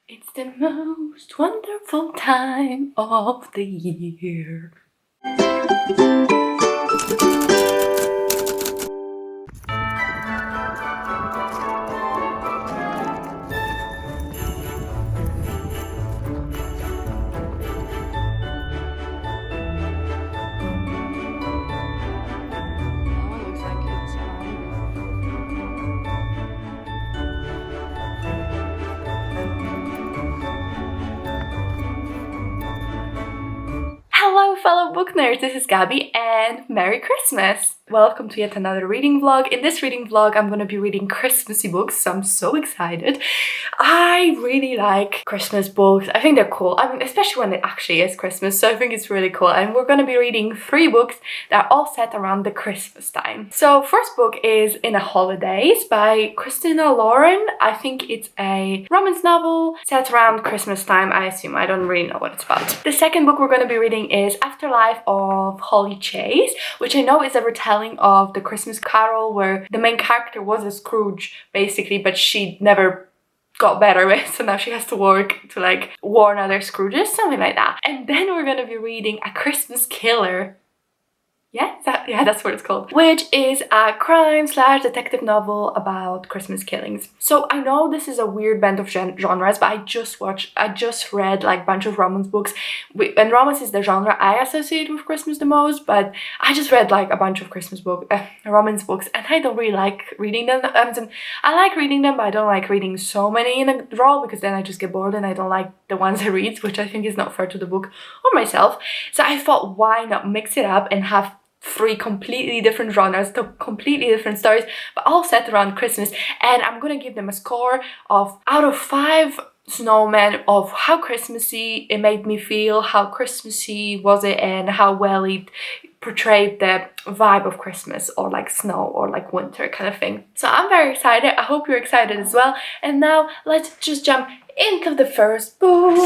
It's the most wonderful time of the year. Oh, looks like it's hungry. Hello fellow book nerds, this is Gabby and Merry Christmas! Welcome to yet another reading vlog. In this reading vlog I'm gonna be reading Christmassy books, so I'm so excited. I really like Christmas books. I think they're cool. I mean, especially when it actually is Christmas, so I think it's really cool. And we're gonna be reading 3 books that are all set around the Christmas time. So first book is In a Holidays by Christina Lauren. I think it's a romance novel set around Christmas time, I assume. I don't really know what it's about. The second book we're gonna be reading is Afterlife of Holly Chase, which I know is a retelling of the Christmas Carol where the main character was a Scrooge basically, but she never got better with, so now she has to work to like warn other Scrooges, something like that. And then we're gonna be reading A Christmas Killer. Yeah, that's what it's called. Which is a crime/detective novel about Christmas killings. So I know this is a weird blend of genres, but I just read like a bunch of romance books. And romance is the genre I associate with Christmas the most, but I just read like a bunch of romance books, and I don't really like reading them. I like reading them, but I don't like reading so many in a row because then I just get bored and I don't like the ones I read, which I think is not fair to the book or myself. So I thought, why not mix it up and have 3 completely different genres, completely different stories, but all set around Christmas. And I'm gonna give them a score of out of 5 snowmen of how Christmassy it made me feel, how Christmassy was it, and how well it portrayed the vibe of Christmas or like snow or like winter kind of thing. So I'm very excited. I hope you're excited as well. And now let's just jump into the first book.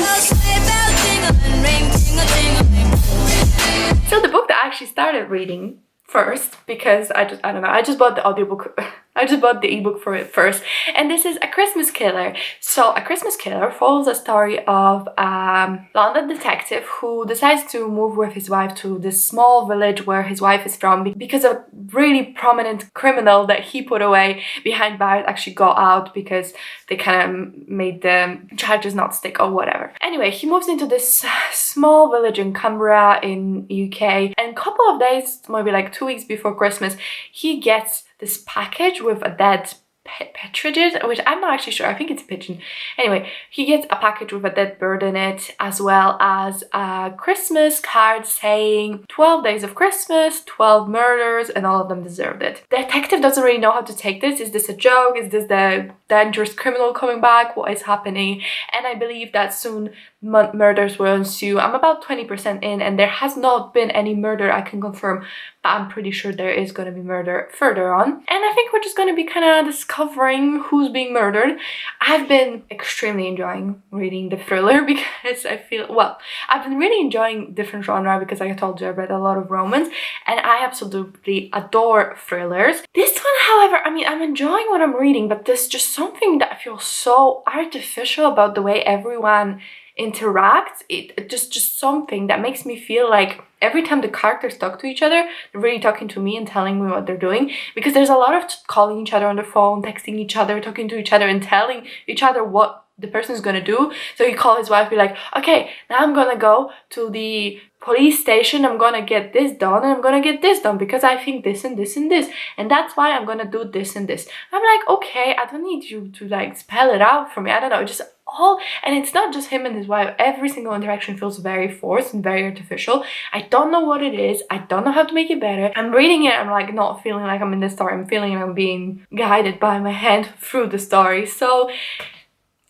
So the book that I actually started reading first, because I just bought the audiobook. I just bought the ebook for it first, and this is A Christmas Killer. So A Christmas Killer follows a story of a London detective who decides to move with his wife to this small village where his wife is from because a really prominent criminal that he put away behind bars actually got out because they kind of made the charges not stick or whatever. Anyway, he moves into this small village in Cumbria in UK, and a couple of days, maybe like 2 weeks before Christmas, he gets this package with a dead petri dish, which I'm not actually sure, I think it's a pigeon. Anyway, he gets a package with a dead bird in it, as well as a Christmas card saying 12 days of Christmas, 12 murders, and all of them deserved it. The detective doesn't really know how to take this. Is this a joke? Is this the dangerous criminal coming back? What is happening? And I believe that soon murders will ensue. I'm about 20% in, and there has not been any murder I can confirm, but I'm pretty sure there is going to be murder further on. And I think we're just going to be kind of discovering who's being murdered. I've been extremely enjoying reading the thriller because I feel, well, I've been really enjoying different genre because like I told you, I read a lot of romance and I absolutely adore thrillers. This one, however, I mean, I'm enjoying what I'm reading, but there's just something that I feel so artificial about the way everyone interacts. It just something that makes me feel like every time the characters talk to each other, they're really talking to me and telling me what they're doing, because there's a lot of calling each other on the phone, texting each other, talking to each other and telling each other what the person is gonna do. So he call his wife, be like, okay, now I'm gonna go to the police station, I'm gonna get this done and I'm gonna get this done because I think this and this and this, and that's why I'm gonna do this and this. I'm like, okay, I don't need you to like spell it out for me. I don't know, just all, and it's not just him and his wife. Every single interaction feels very forced and very artificial. I don't know what it is. I don't know how to make it better. I'm reading it, I'm like not feeling like I'm in the story. I'm feeling like I'm being guided by my hand through the story. So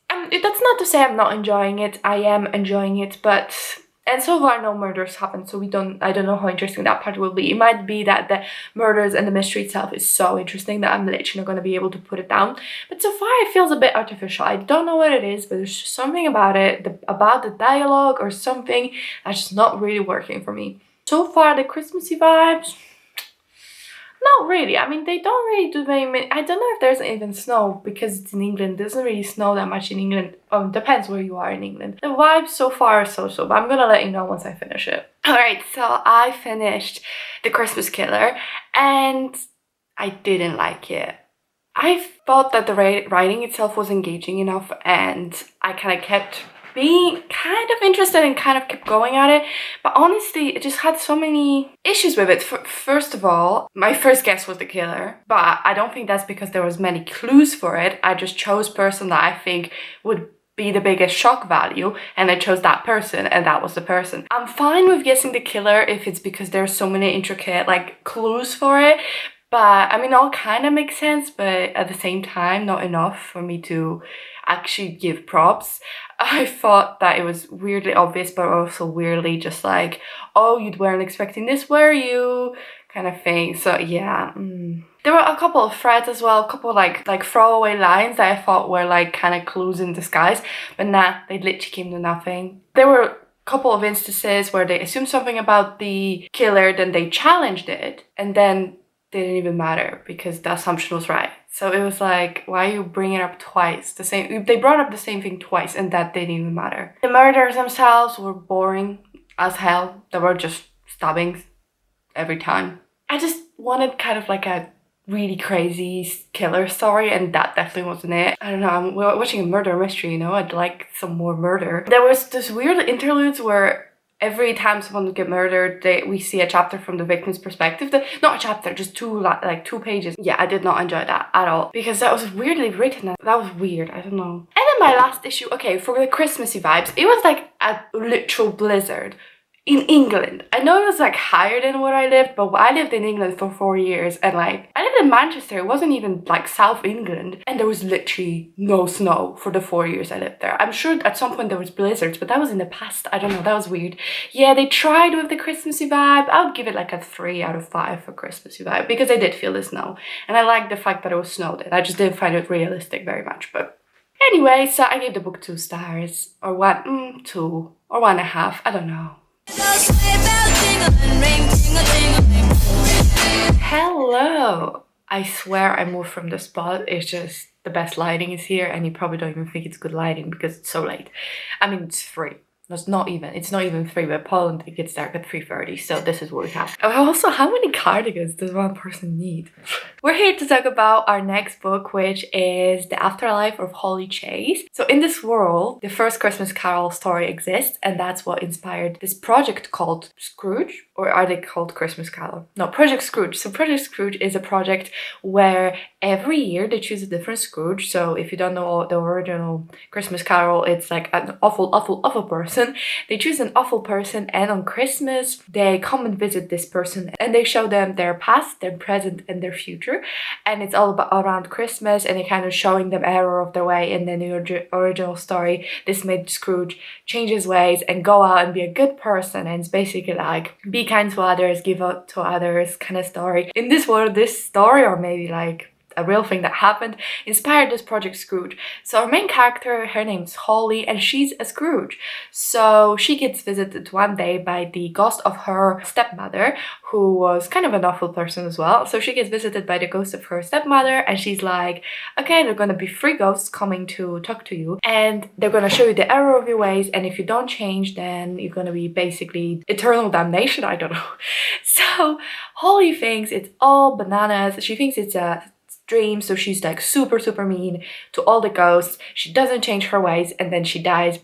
that's not to say I'm not enjoying it. I am enjoying it, but and so far no murders happen, so I don't know how interesting that part will be. It might be that the murders and the mystery itself is so interesting that I'm literally not going to be able to put it down. But so far it feels a bit artificial. I don't know what it is, but there's just something about it, about the dialogue or something that's just not really working for me. So far the Christmassy vibes, Not really. I mean, they don't really do very many. I don't know if there's even snow because it's in England. It doesn't really snow that much in England. Depends where you are in England. The vibe so far is so-so, but I'm gonna let you know once I finish it. Alright, so I finished The Christmas Killer and I didn't like it. I thought that the writing itself was engaging enough and I kind of kept being kind of interested and kind of kept going at it, but honestly it just had so many issues with it. First of all, my first guess was the killer, but I don't think that's because there was many clues for it. I just chose person that I think would be the biggest shock value, and I chose that person, and that was the person. I'm fine with guessing the killer if it's because there's so many intricate like clues for it, but I mean, all kind of makes sense, but at the same time, not enough for me to actually give props. I thought that it was weirdly obvious, but also weirdly just like, oh, you weren't expecting this, were you? Kind of thing. So yeah. There were a couple of threads as well, a couple like throwaway lines that I thought were like kind of clues in disguise, but nah, they literally came to nothing. There were a couple of instances where they assumed something about the killer, then they challenged it, and then they didn't even matter because the assumption was right. So it was like, why are you bringing it up twice? They brought up the same thing twice and that didn't even matter. The murders themselves were boring as hell. There were just stabbings every time. I just wanted kind of like a really crazy killer story, and that definitely wasn't it. I don't know, I'm watching a murder mystery, you know? I'd like some more murder. There was this weird interludes where every time someone would get murdered, we see a chapter from the victim's perspective. Not a chapter, just two pages. Yeah, I did not enjoy that at all because that was weirdly written. That was weird. I don't know. And then my last issue, okay, for the Christmassy vibes, it was like a literal blizzard in England. I know it was like higher than where I lived, but I lived in England for 4 years, and like I lived in Manchester. It wasn't even like South England, and there was literally no snow for the 4 years I lived there. I'm sure at some point there was blizzards, but that was in the past. I don't know, that was weird. Yeah, they tried with the Christmassy vibe. I would give it like a 3 out of 5 for Christmassy vibe because I did feel the snow, and I liked the fact that it was snowed in. I just didn't find it realistic very much, but anyway, so I gave the book 2 stars, or 2 or 1.5. I don't know. Hello! I swear I moved from the spot. It's just the best lighting is here and you probably don't even think it's good lighting because it's so late. I mean, it's 3. It's not even 3, but Poland it gets dark at 3:30, so this is what we have. Also, how many cardigans does one person need? We're here to talk about our next book, which is The Afterlife of Holly Chase. So in this world, the first Christmas Carol story exists, and that's what inspired this project called Scrooge, or are they called Christmas Carol? No, Project Scrooge. So Project Scrooge is a project where every year they choose a different Scrooge. So if you don't know the original Christmas Carol, it's like an awful person. They choose an awful person, and on Christmas they come and visit this person and they show them their past, their present and their future, and it's all about around Christmas, and they kind of showing them error of their way. In the original story, this made Scrooge change his ways and go out and be a good person, and it's basically like be kind to others, give up to others kind of story. In this world, this story, or maybe like a real thing that happened, inspired this Project Scrooge. So our main character, her name's Holly, and she's a Scrooge. So she gets visited one day by the ghost of her stepmother, who was kind of an awful person as well. So she gets visited by the ghost of her stepmother, and she's like, okay, there are gonna be 3 ghosts coming to talk to you, and they're gonna show you the error of your ways, and if you don't change, then you're gonna be basically eternal damnation. I don't know. So Holly thinks it's all bananas. She thinks it's a dream, so she's like super mean to all the ghosts. She doesn't change her ways, and then she dies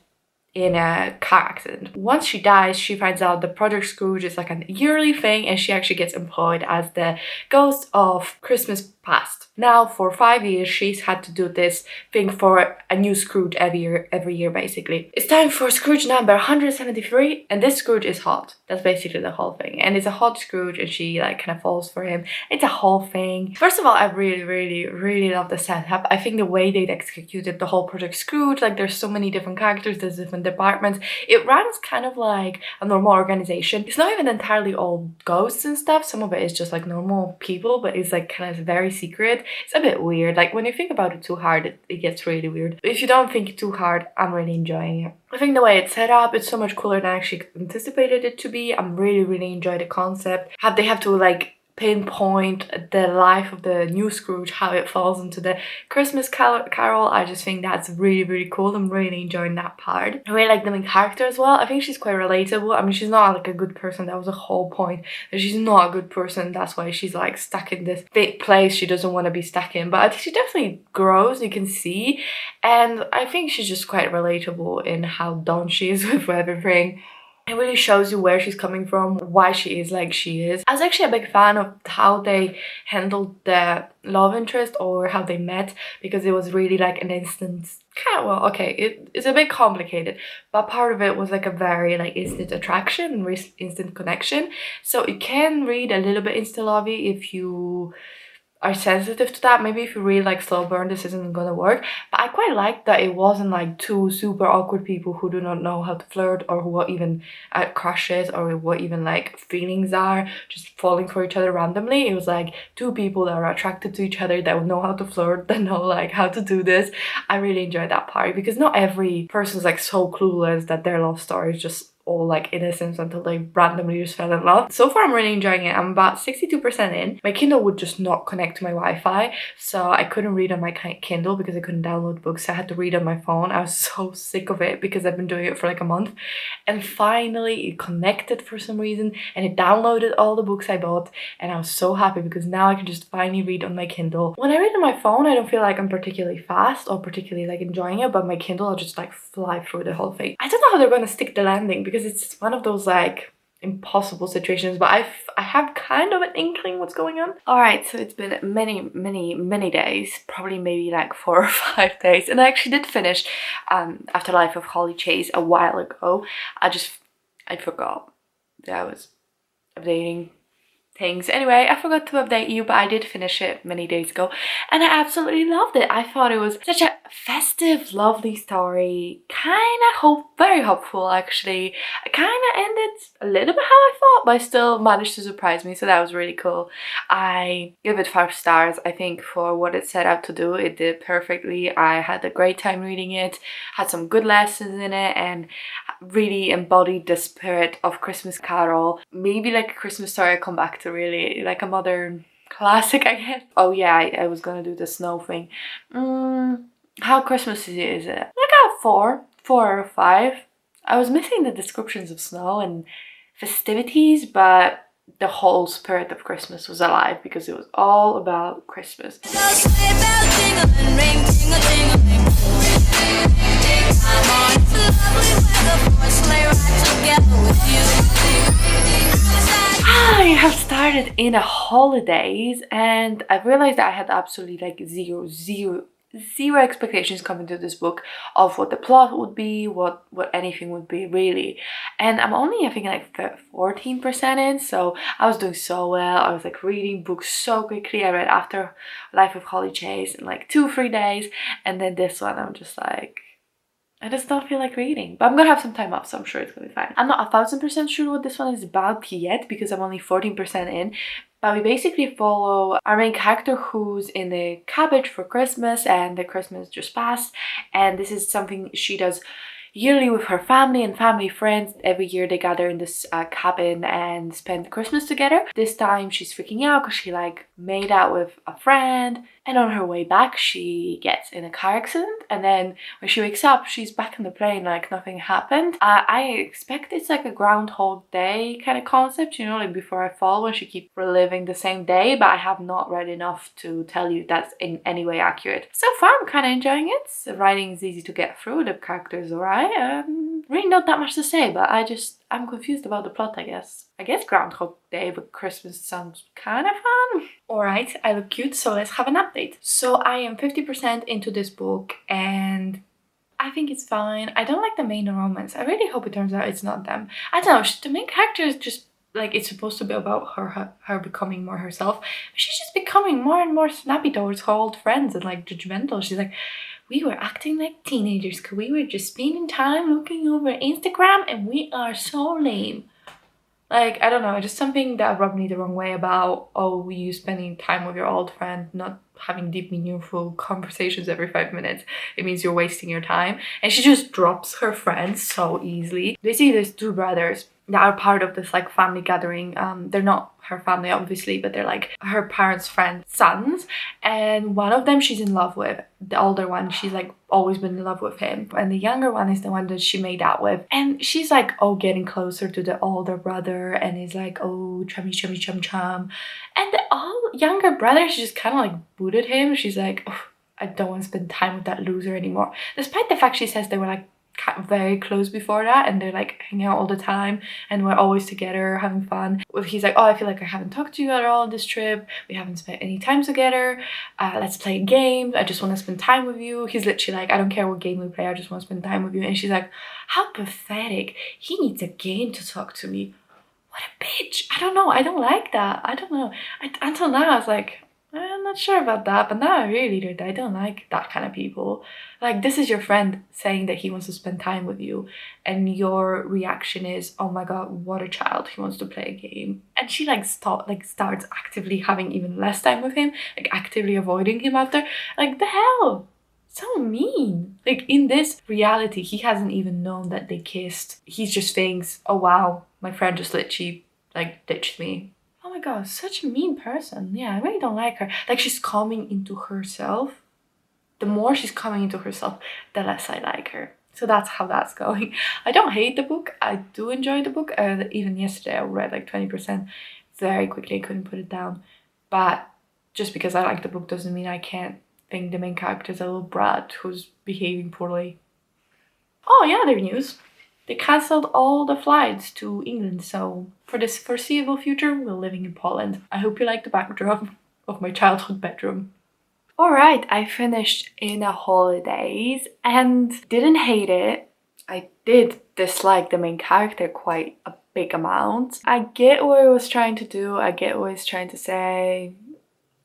in a car accident. Once she dies, she finds out the Project Scrooge is like a yearly thing, and she actually gets employed as the ghost of Christmas past. Now for 5 years she's had to do this thing for a new Scrooge every year basically. It's time for Scrooge number 173, and this Scrooge is hot. That's basically the whole thing, and it's a hot Scrooge, and she like kind of falls for him. It's a whole thing. First of all, I really love the setup. I think the way they executed the whole Project Scrooge, like there's so many different characters, there's different departments. It runs kind of like a normal organization. It's not even entirely all ghosts and stuff. Some of it is just like normal people, but it's like kind of very secret. It's a bit weird. Like when you think about it too hard, it gets really weird. But if you don't think too hard, I'm really enjoying it. I think the way it's set up, it's so much cooler than I actually anticipated it to be. I'm really enjoy the concept. They have to like pinpoint the life of the new Scrooge, how it falls into the Christmas carol. I just think that's really, really cool. I'm really enjoying that part. I really like the main character as well. I think she's quite relatable. I mean, she's not like a good person. That was the whole point, that she's not a good person. That's why she's like stuck in this big place she doesn't want to be stuck in. But I think she definitely grows, you can see. And I think she's just quite relatable in how done she is with everything. It really shows you where she's coming from, why she is like she is. I was actually a big fan of how they handled the love interest, or how they met, because it was really like an instant kind of, well, okay, it's a bit complicated, but part of it was like a very like instant attraction and instant connection. So it can read a little bit insta-lovey if you are sensitive to that. Maybe if you really like slow burn, this isn't gonna work. But I quite like that it wasn't like two super awkward people who do not know how to flirt, or who are even crushes, or what even like feelings are, just falling for each other randomly. It was like two people that are attracted to each other, that know how to flirt, that know like how to do this. I really enjoyed that part, because not every person's like so clueless that their love story is just all like innocence until they randomly just fell in love. So far I'm really enjoying it. I'm about 62% in. My Kindle would just not connect to my Wi-Fi, so I couldn't read on my Kindle because I couldn't download books, so I had to read on my phone. I was so sick of it because I've been doing it for like a month, and finally it connected for some reason, and it downloaded all the books I bought, and I was so happy because now I can just finally read on my Kindle. When I read on my phone, I don't feel like I'm particularly fast or particularly like enjoying it, but my Kindle, I'll just like fly through the whole thing. I don't know how they're gonna stick the landing, because it's one of those like impossible situations, but I have kind of an inkling what's going on. All right, so it's been many days, probably maybe like 4 or 5 days, and I actually did finish Afterlife of Holly Chase a while ago. I forgot that I was updating things. Anyway, I forgot to update you, but I did finish it many days ago, and I absolutely loved it. I thought it was such a festive, lovely story, very hopeful actually. It kind of ended a little bit how I thought, but I still managed to surprise me, so that was really cool. I give it 5 stars. I think for what it set out to do, it did perfectly. I had a great time reading it, had some good lessons in it, and really embodied the spirit of Christmas Carol. Maybe like a Christmas Story I come back to, really like a modern classic, I guess. Oh yeah, I was gonna do the snow thing. How Christmassy is it? Like a 4 or 5. I was missing the descriptions of snow and festivities, but the whole spirit of Christmas was alive because it was all about Christmas. I have started in the holidays, and I've realized that I had absolutely like zero expectations coming to this book of what the plot would be, what anything would be really. And I'm only, I think, like 14% in, so I was doing so well. I was like reading books so quickly. I read Afterlife of Holly Chase in like 2-3 days, and then this one I'm just like, I just don't feel like reading, but I'm gonna have some time off, so I'm sure it's gonna be fine. I'm not 1000% sure what this one is about yet because I'm only 14% in, but we basically follow our main character who's in the cabbage for Christmas, and the Christmas just passed, and this is something she does yearly with her family and family friends. Every year they gather in this cabin and spend Christmas together. This time she's freaking out because she like made out with a friend, and on her way back she gets in a car accident, and then when she wakes up she's back on the plane like nothing happened. I expect it's like a Groundhog Day kind of concept, you know, like Before I Fall, when she keeps reliving the same day, but I have not read enough to tell you that's in any way accurate. So far I'm kind of enjoying it. The writing is easy to get through, the characters alright. Really not that much to say, but I'm confused about the plot, I guess. I guess Groundhog Day but Christmas sounds kind of fun. Alright, I look cute, so let's have an update. So I am 50% into this book, and I think it's fine. I don't like the main romance. I really hope it turns out it's not them. I don't know, the main character is just like, it's supposed to be about her becoming more herself. She's just becoming more and more snappy towards her old friends and like judgmental. She's like, we were acting like teenagers because we were just spending time looking over Instagram and we are so lame. Like, I don't know, just something that rubbed me the wrong way about, oh, you spending time with your old friend, not having deep, meaningful conversations every 5 minutes. It means you're wasting your time. And she just drops her friends so easily. Basically, there's 2 brothers that are part of this like family gathering. They're not her family obviously, but they're like her parents' friends' sons. And one of them she's in love with. The older one, she's like always been in love with him. And the younger one is the one that she made out with. And she's like, oh, getting closer to the older brother and is like, oh, chummy, chummy, chum, chum. And the younger brother, she just kind of like booted him. She's like, oh, I don't want to spend time with that loser anymore. Despite the fact she says they were like very close before that and they're like hanging out all the time and we're always together having fun. He's like, oh, I feel like I haven't talked to you at all this trip, we haven't spent any time together, let's play a game, I just want to spend time with you. He's literally like, I don't care what game we play, I just want to spend time with you. And she's like, how pathetic, he needs a game to talk to me. What a bitch. I don't know, I don't like that. I don't know, until now I was like, I'm not sure about that, but now I really do. I don't like that kind of people. Like, this is your friend saying that he wants to spend time with you, and your reaction is, oh my god, what a child, he wants to play a game. And she like starts actively having even less time with him, like actively avoiding him after. Like, the hell? So mean. Like, in this reality, he hasn't even known that they kissed. He just thinks, oh wow, my friend just literally like ditched me. Oh my god, such a mean person. Yeah, I really don't like her. Like, she's coming into herself. The more she's coming into herself, the less I like her. So that's how that's going. I don't hate the book. I do enjoy the book. Even yesterday I read like 20% very quickly. I couldn't put it down. But just because I like the book doesn't mean I can't think the main character is a little brat who's behaving poorly. Oh yeah, other news. They cancelled all the flights to England, so for this foreseeable future, we're living in Poland. I hope you like the backdrop of my childhood bedroom. Alright, I finished Inner Holidays and didn't hate it. I did dislike the main character quite a big amount. I get what it was trying to do, I get what it's trying to say.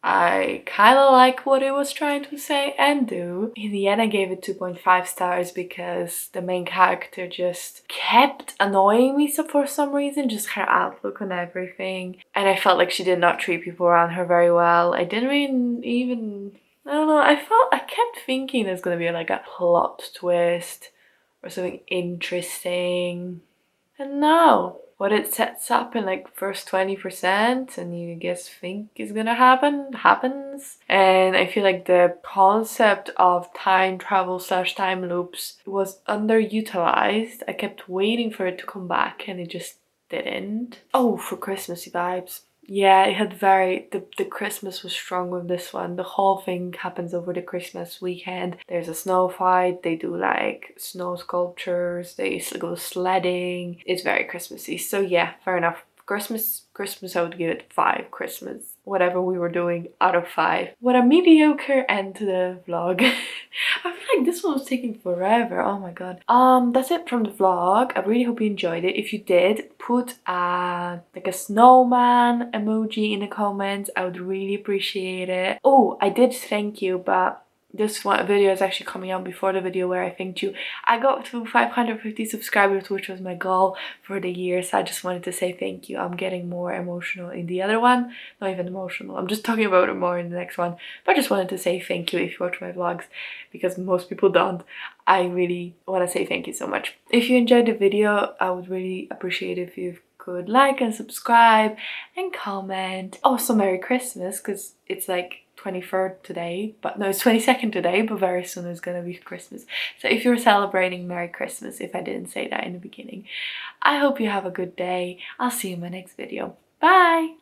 I kind of like what it was trying to say and do. In the end I gave it 2.5 stars because the main character just kept annoying me for some reason, just her outlook on everything. And I felt like she did not treat people around her very well. I didn't really even... I don't know, I kept thinking there's gonna be like a plot twist or something interesting. And no. What it sets up in like first 20% and you just think is gonna happen, happens. And I feel like the concept of time travel / time loops was underutilized. I kept waiting for it to come back and it just didn't. Oh, for Christmassy vibes. Yeah, it had the Christmas was strong with this one. The whole thing happens over the Christmas weekend. There's a snow fight, they do like snow sculptures, they go sledding. It's very Christmassy. So yeah, fair enough. Christmas, I would give it 5 Christmas. Whatever we were doing, out of 5. What a mediocre end to the vlog. I feel like this one was taking forever. Oh my god. That's it from the vlog. I really hope you enjoyed it. If you did, put like a snowman emoji in the comments. I would really appreciate it. Oh, I did thank you, but this one video is actually coming out before the video where I thanked you. I got to 550 subscribers, which was my goal for the year, so I just wanted to say thank you. I'm getting more emotional in the other one. Not even emotional, I'm just talking about it more in the next one. But I just wanted to say thank you if you watch my vlogs, because most people don't. I really want to say thank you so much. If you enjoyed the video, I would really appreciate it if you could like and subscribe and comment. Also, Merry Christmas, because it's like 23rd today, but no, it's 22nd today, but very soon is gonna be Christmas. So if you're celebrating, Merry Christmas, if I didn't say that in the beginning. I hope you have a good day. I'll see you in my next video. Bye!